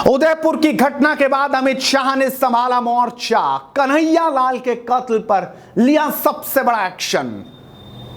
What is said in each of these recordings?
उदयपुर की घटना के बाद अमित शाह ने संभाला मोर्चा। कन्हैया लाल के कत्ल पर लिया सबसे बड़ा एक्शन।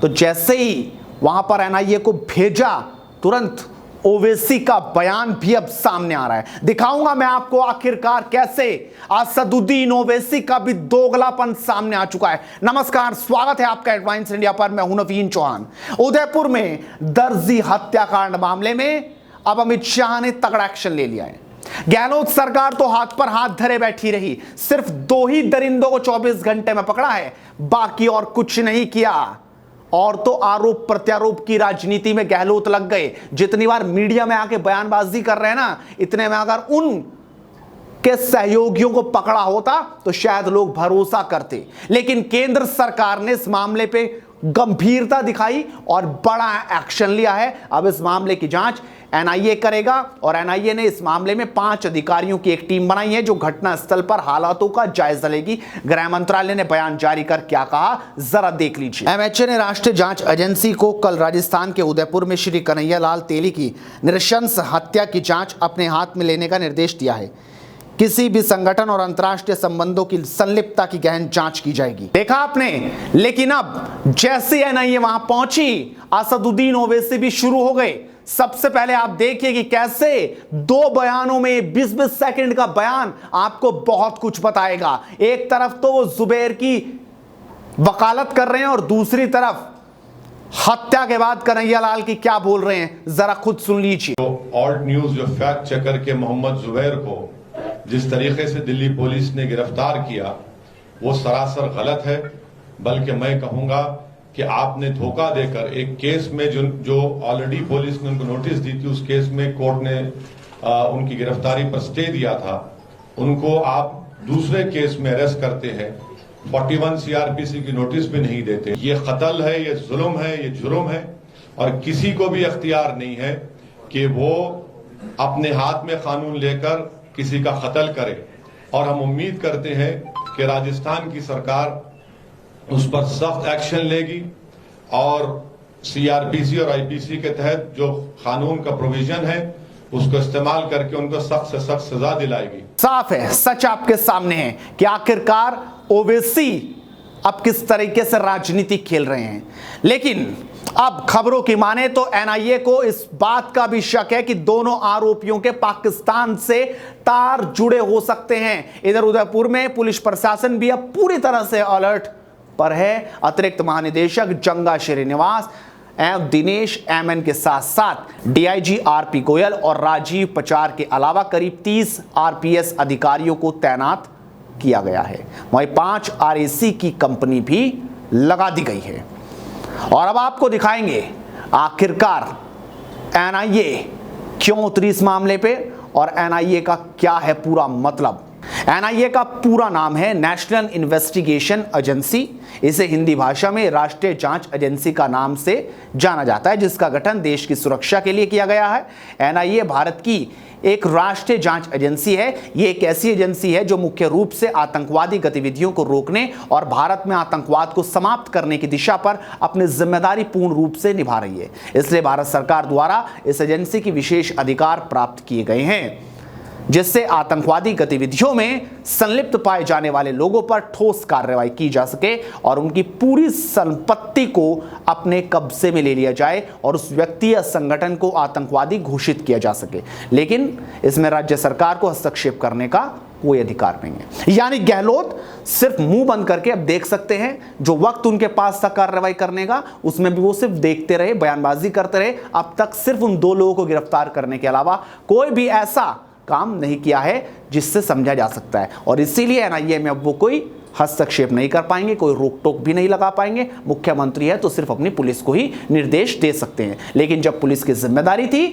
तो जैसे ही वहां पर एनआईए को भेजा, तुरंत ओवैसी का बयान भी अब सामने आ रहा है। दिखाऊंगा मैं आपको आखिरकार कैसे असदुद्दीन ओवैसी का भी दोगलापन सामने आ चुका है। नमस्कार, स्वागत है आपका हेडलाइंस इंडिया पर। मैं हूं नवीन चौहान। उदयपुर में दर्जी हत्याकांड मामले में अब अमित शाह ने तगड़ा एक्शन ले लिया है। गहलोत सरकार तो हाथ पर हाथ धरे बैठी रही, सिर्फ 2 ही दरिंदों को 24 घंटे में पकड़ा है, बाकी और कुछ नहीं किया। और तो आरोप प्रत्यारोप की राजनीति में गहलोत लग गए। जितनी बार मीडिया में आके बयानबाजी कर रहे हैं ना, इतने में अगर उन के सहयोगियों को पकड़ा होता तो शायद लोग भरोसा करते। लेकिन केंद्र सरकार ने इस मामले पे गंभीरता दिखाई और बड़ा एक्शन लिया है। अब इस मामले की जांच एनआईए करेगा और एनआईए ने इस मामले में 5 अधिकारियों की एक टीम बनाई है जो घटनास्थल पर हालातों का जायजा लेगी। गृह मंत्रालय ने बयान जारी कर क्या कहा, जरा देख लीजिए। एमएचए ने राष्ट्रीय जांच एजेंसी को कल राजस्थान के उदयपुर में श्री कन्हैया लाल तेली की नृशंस हत्या की जांच अपने हाथ में लेने का निर्देश दिया है। किसी भी संगठन और अंतर्राष्ट्रीय संबंधों की संलिप्तता की गहन जांच की जाएगी। देखा आपने, लेकिन अब जैसे एनआईए वहां पहुंची, असदुद्दीन ओवैसी भी शुरू हो गए। सबसे पहले आप देखिए कि कैसे 2 बयानों में 20-20 सेकंड का बयान आपको बहुत कुछ बताएगा। एक तरफ तो वो जुबैर की वकालत कर रहे हैं और दूसरी तरफ हत्या के बाद कन्हैया लाल की क्या बोल रहे हैं, जरा खुद सुन लीजिए। तो ऑल्ट न्यूज जो फैक्ट चेकर के मोहम्मद जुबैर को जिस तरीके से दिल्ली पुलिस ने गिरफ्तार किया, वो सरासर गलत है। बल्कि मैं कहूंगा कि आपने धोखा देकर एक केस में जो ऑलरेडी पुलिस ने उनको नोटिस दी थी, उस केस में कोर्ट ने उनकी गिरफ्तारी पर स्टे दिया था, उनको आप दूसरे केस में अरेस्ट करते हैं, 41 सीआरपीसी की नोटिस भी नहीं देते। ये कत्ल है, ये जुल्म है, ये जुर्म है और किसी को भी अख्तियार नहीं है कि वो अपने हाथ में कानून लेकर किसी का कत्ल करे। और हम उम्मीद करते हैं कि राजस्थान की सरकार उस पर सख्त एक्शन लेगी और सीआरपीसी और आईपीसी के तहत जो कानून का प्रोविजन है उसको इस्तेमाल करके उनको सख्त से सख्त सजा दिलाएगी। साफ है, सच आपके सामने है कि आखिरकार ओवैसी अब किस तरीके से राजनीति खेल रहे हैं। लेकिन अब खबरों की माने तो एनआईए को इस बात का भी शक है कि दोनों आरोपियों के पाकिस्तान से तार जुड़े हो सकते हैं। इधर उदयपुर में पुलिस प्रशासन भी अब पूरी तरह से अलर्ट पर है। अतिरिक्त महानिदेशक जंगा श्रीनिवास एवं दिनेश एमएन के साथ साथ डीआईजी आरपी गोयल और राजीव पचार के अलावा करीब 30 आरपीएस अधिकारियों को तैनात किया गया है। वहीं 5 आरएसी की कंपनी भी लगा दी गई है। और अब आपको दिखाएंगे आखिरकार एनआईए क्यों उतरी इस मामले पे और एनआईए का क्या है पूरा मतलब। एनआईए का पूरा नाम है नेशनल इन्वेस्टिगेशन एजेंसी। इसे हिंदी भाषा में राष्ट्रीय जांच एजेंसी का नाम से जाना जाता है, जिसका गठन देश की सुरक्षा के लिए किया गया है। एनआईए भारत की एक राष्ट्रीय जांच एजेंसी है। यह एक ऐसी एजेंसी है जो मुख्य रूप से आतंकवादी गतिविधियों को रोकने और भारत में आतंकवाद को समाप्त करने की दिशा पर अपनी जिम्मेदारी पूर्ण रूप से निभा रही है। इसलिए भारत सरकार द्वारा इस एजेंसी की विशेष अधिकार प्राप्त किए गए हैं, जिससे आतंकवादी गतिविधियों में संलिप्त पाए जाने वाले लोगों पर ठोस कार्रवाई की जा सके और उनकी पूरी संपत्ति को अपने कब्जे में ले लिया जाए और उस व्यक्ति या संगठन को आतंकवादी घोषित किया जा सके। लेकिन इसमें राज्य सरकार को हस्तक्षेप करने का कोई अधिकार नहीं है। यानी गहलोत सिर्फ मुंह बंद करके अब देख सकते हैं। जो वक्त उनके पास था कार्रवाई करने का, उसमें भी वो सिर्फ देखते रहे, बयानबाजी करते रहे। अब तक सिर्फ उन 2 लोगों को गिरफ्तार करने के अलावा कोई भी ऐसा काम नहीं किया है जिससे समझा जा सकता है। और इसीलिए एनआईए में अब वो कोई हस्तक्षेप नहीं कर पाएंगे, कोई रोक टोक भी नहीं लगा पाएंगे। मुख्यमंत्री है तो सिर्फ अपनी पुलिस को ही निर्देश दे सकते हैं। लेकिन जब पुलिस की जिम्मेदारी थी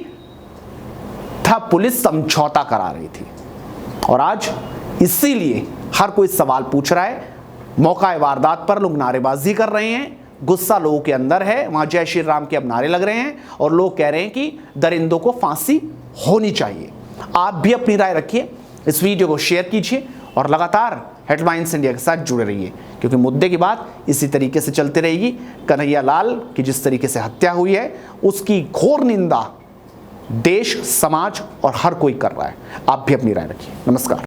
तब पुलिस समझौता करा रही थी। और आज इसीलिए हर कोई सवाल पूछ रहा है। मौका वारदात पर लोग नारेबाजी कर रहे हैं, गुस्सा लोगों के अंदर है। वहां जय श्री राम के अब नारे लग रहे हैं और लोग कह रहे हैं कि दरिंदों को फांसी होनी चाहिए। आप भी अपनी राय रखिए, इस वीडियो को शेयर कीजिए और लगातार हेडलाइंस इंडिया के साथ जुड़े रहिए, क्योंकि मुद्दे की बात इसी तरीके से चलती रहेगी। कन्हैया लाल की जिस तरीके से हत्या हुई है उसकी घोर निंदा देश, समाज और हर कोई कर रहा है। आप भी अपनी राय रखिए। नमस्कार।